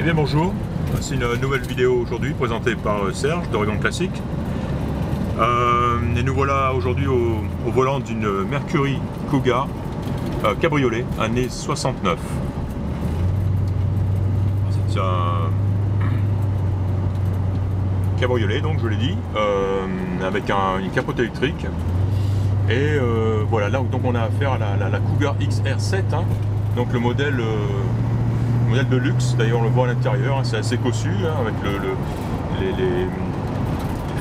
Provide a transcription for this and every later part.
Eh bien bonjour, c'est une nouvelle vidéo aujourd'hui présentée par Serge d'Oregon Classic. Et nous voilà aujourd'hui au volant d'une Mercury Cougar cabriolet année 69. C'est un cabriolet, donc je l'ai dit, avec une capote électrique. Et voilà, là donc on a affaire à la Cougar XR7, hein, donc le modèle de luxe. D'ailleurs on le voit à l'intérieur, hein, c'est assez cossu, hein, avec les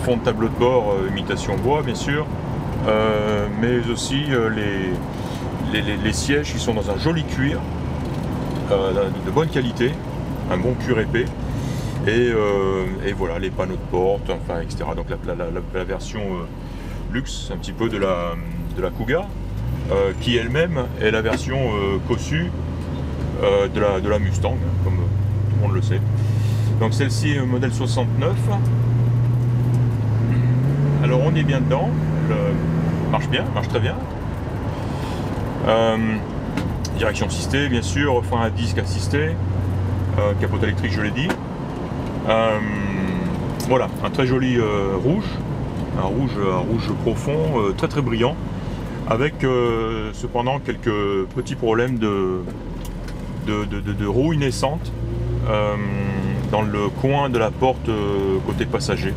fonds de tableau de bord imitation bois bien sûr, mais aussi les sièges qui sont dans un joli cuir de bonne qualité, un bon cuir épais, et voilà les panneaux de porte, enfin etc. Donc la version luxe un petit peu de la Cougar, qui elle-même est la version cossue de la Mustang, comme tout le monde le sait. Donc celle-ci est modèle 69. Alors on est bien dedans, marche très bien. Direction assistée bien sûr, frein à disque assisté, capote électrique je l'ai dit. Voilà, un très joli rouge, un rouge profond, très brillant, avec cependant quelques petits problèmes de rouille naissante dans le coin de la porte côté passager.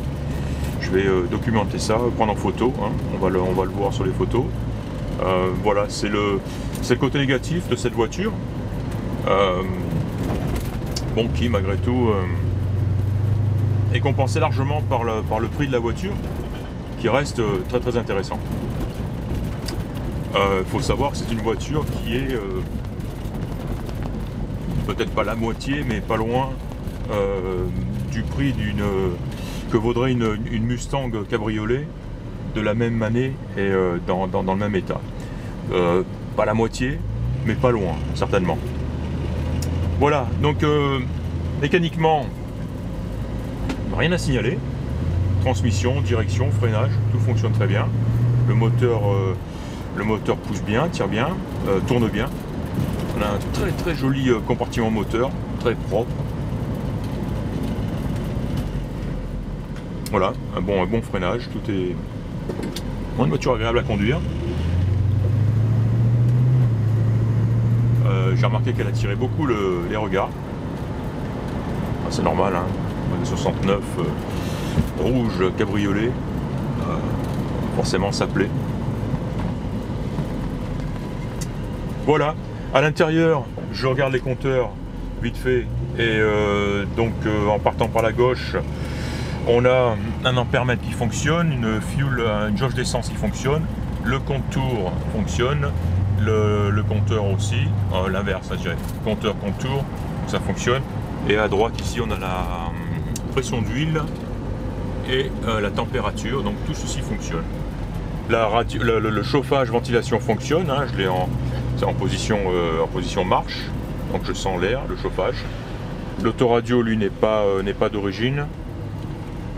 Je vais documenter ça, prendre en photo, hein. On va le voir sur les photos. Voilà, c'est le côté négatif de cette voiture, bon, qui malgré tout est compensé largement par le prix de la voiture, qui reste très intéressant. Faut savoir que c'est une voiture qui est peut-être pas la moitié, mais pas loin du prix que vaudrait une Mustang cabriolet de la même année et dans le même état. Pas la moitié, mais pas loin, certainement. Voilà, donc mécaniquement, rien à signaler. Transmission, direction, freinage, tout fonctionne très bien. Le moteur pousse bien, tire bien, tourne bien. On a un très joli compartiment moteur, très propre. Voilà, un bon freinage, tout est... Une voiture agréable à conduire. J'ai remarqué qu'elle attirait beaucoup les regards. C'est normal, hein. 69 rouge cabriolet, forcément ça plaît. Voilà, à l'intérieur, je regarde les compteurs vite fait, et donc en partant par la gauche, on a un ampèremètre qui fonctionne, une jauge d'essence qui fonctionne, le compteur fonctionne, le compteur aussi, l'inverse, je dirais, compteur, ça fonctionne. Et à droite ici on a la pression d'huile et la température, donc tout ceci fonctionne. Le chauffage, ventilation fonctionne, hein, c'est en position marche, donc je sens l'air, le chauffage. L'autoradio lui n'est pas d'origine.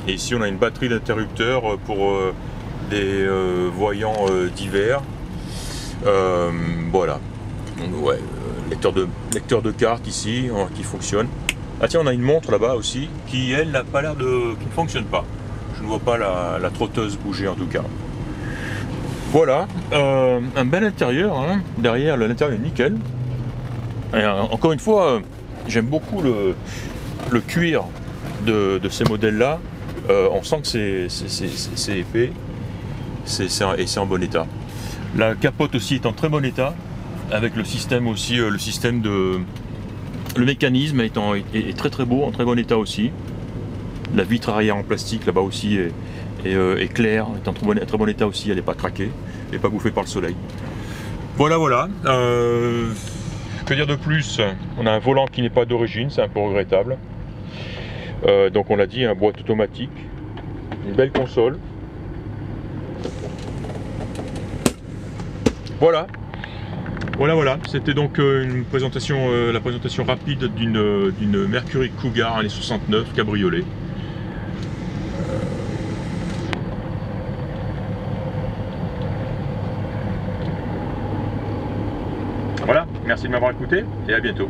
Et ici on a une batterie d'interrupteurs pour des voyants divers. Voilà. Donc, ouais, lecteur de carte ici, hein, qui fonctionne. Ah tiens, on a une montre là-bas aussi qui elle n'a pas l'air qui ne fonctionne pas. Je ne vois pas la trotteuse bouger en tout cas. Voilà, un bel intérieur, hein. Derrière l'intérieur est nickel. Et, encore une fois, j'aime beaucoup le cuir de ces modèles-là. On sent que c'est épais, et c'est en bon état. La capote aussi est en très bon état, avec le système aussi, le mécanisme est très beau, en très bon état aussi. La vitre arrière en plastique là-bas aussi est claire, est en très bon état aussi, elle n'est pas craquée, elle n'est pas bouffée par le soleil. Voilà. Que dire de plus? On a un volant qui n'est pas d'origine, c'est un peu regrettable. Donc on l'a dit, un boîte automatique, une belle console. Voilà, c'était donc une présentation, la présentation rapide d'une Mercury Cougar année 69 cabriolet. Voilà, merci de m'avoir écouté et à bientôt.